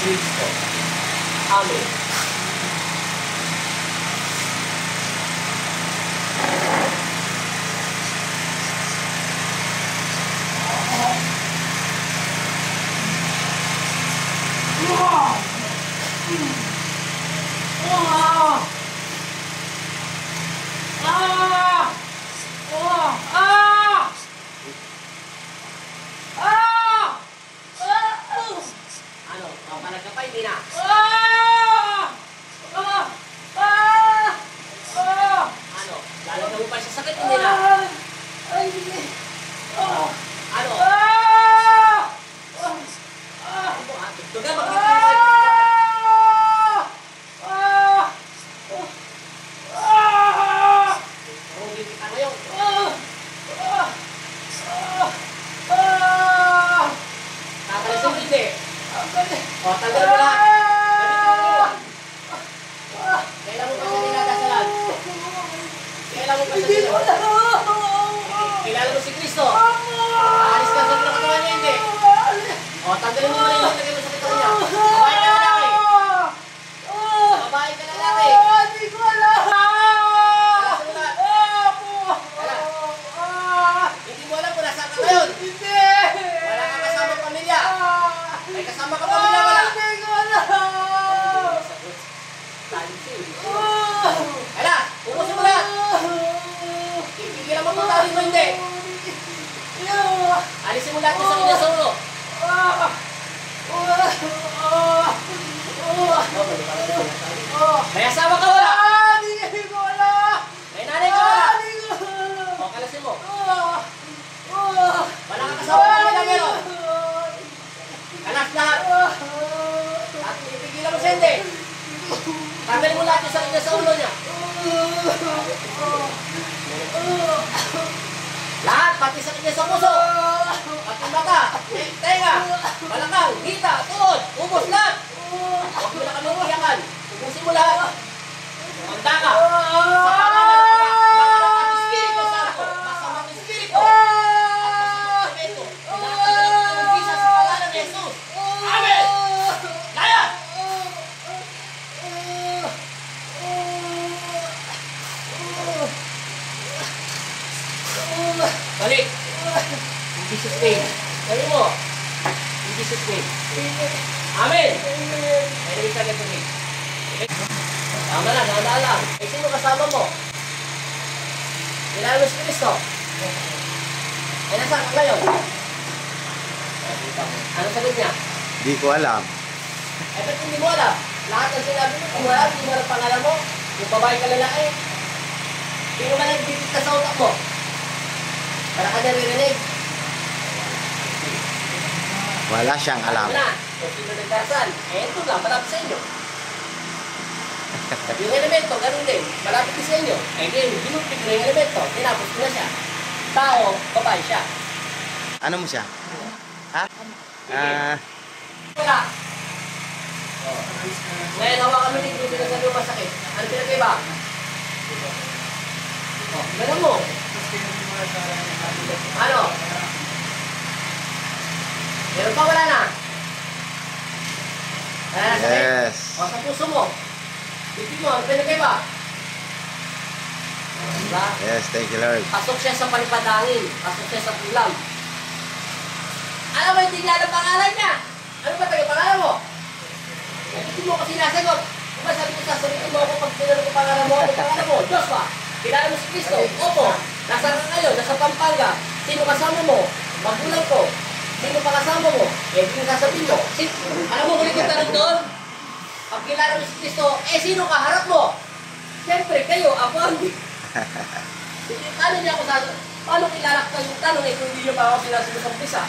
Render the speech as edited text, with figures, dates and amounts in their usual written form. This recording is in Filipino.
Kristo. Amen. Ano? Papalag ka pa, hindi na? Ano? Lalagyan mo pa sa sakit, hindi na? Ano? Tugtugin, magkikita mo. Rugin kita ngayon. Tatalisin mo hindi. O, tanggalin mo lahat. Kailan mo kasi dinadasalan? Kailan mo kasi dinadasalan? Kilala mo si Kristo? Aalis ka sa katawan niya, hindi? O, tanggalin mo na yung lagay mo sa katawan niya. Babae ka lalaki. Babae ka lalaki. Hindi ko alam. Alasin mo lahat. Hindi mo alam kung nasaan ka ngayon. Hindi. Wala kang kasama pamilya. May kasama ka pamilya, wala. Hindi ko alam. Kaya, ubusin mo lahat. Ipigilan mo kung tawin mo, hindi. Alisin mo lahat yung sakit niya sa ulo. May asawa ka, wala? Hindi ko alam. May nanay ka, wala? Hindi ko alam. O, kalasin mo. Wala kang kasama pamilya meron. Kalas lahat. At ipigilan mo siya, hindi. Tanggalin mo lahat yung sakit niya sa ulo niya. Lahat, pati sakit niya sa puso. Pati mata, tenga, balakang, hita, tuhod, ubos lahat. Huwag mo na kami iyakan. Ubusin mo lahat. Manda ka. Sa pangalan ng Espiritu Santo. Masamang Espiritu. At masamang Espiritu. Pinatanggal ang visa sa pangalan ni Jesus. Amen! Kaya! Balik! In Jesus' name. Balik mo. In Jesus' name. Amen! May naging sagad ko rin. Tama na, tama lang. Eh, sino kasama mo? Kilala mo si Kristo? Eh, nasaan ka ngayon? Ano sagot niya? Hindi ko alam. Eh, ba't hindi mo alam? Lahat ng sinabi mo, kung wala, hindi mo alam pangalan mo. Yung babae ka lalaki. Sino ka nagdikit ka sa utak mo? Para ka naririnig. Wala siyang alam. Ano na? Kung sino nagdasal, eh, ito lang, malapit sa inyo. Yung elemento, ganun din. Malapit din sa inyo. Eh, ginupit mo yung elemento. Tinapos mo na siya. Tao, babae siya. Ano mo siya? Ha? Wala. Ngayon, hawakan mo dito yung sinasabi mo masakit. Ano pinag-iba? Ganun mo. Ano? Meron pa, wala na? Wala na sakit? Yes. O, sa puso mo. Dito mo, ano pinag-iba? Diba? Yes, thank you Lord. Pasok siya sa palipadangin. Pasok siya sa tulang. Alam mo, hindi niya alam pangalan niya. Ano ba tayo pangalan mo? Hindi mo kasi nasagot. Diba sabi ko, sasabihin mo ako pag tinanong ko pangalan mo, ano pangalan mo? Diyos ba? Kilala mo si Kristo? Opo. Nasaan ka ngayon? Nasa Pampanga. Sino kasama mo? Magulang ko. Sino pa kasama mo? Eh, hindi sasabihin mo. Alam mo, ulit yung tanong doon? Pag kilala mo si Kristo, eh, sino ka? Harap mo. Siyempre, kayo, ako ang... Tanong niya ako sa... Paano kilala ko yung tanong eh kung hindi niyo pa ako sinasabi sa umpisa?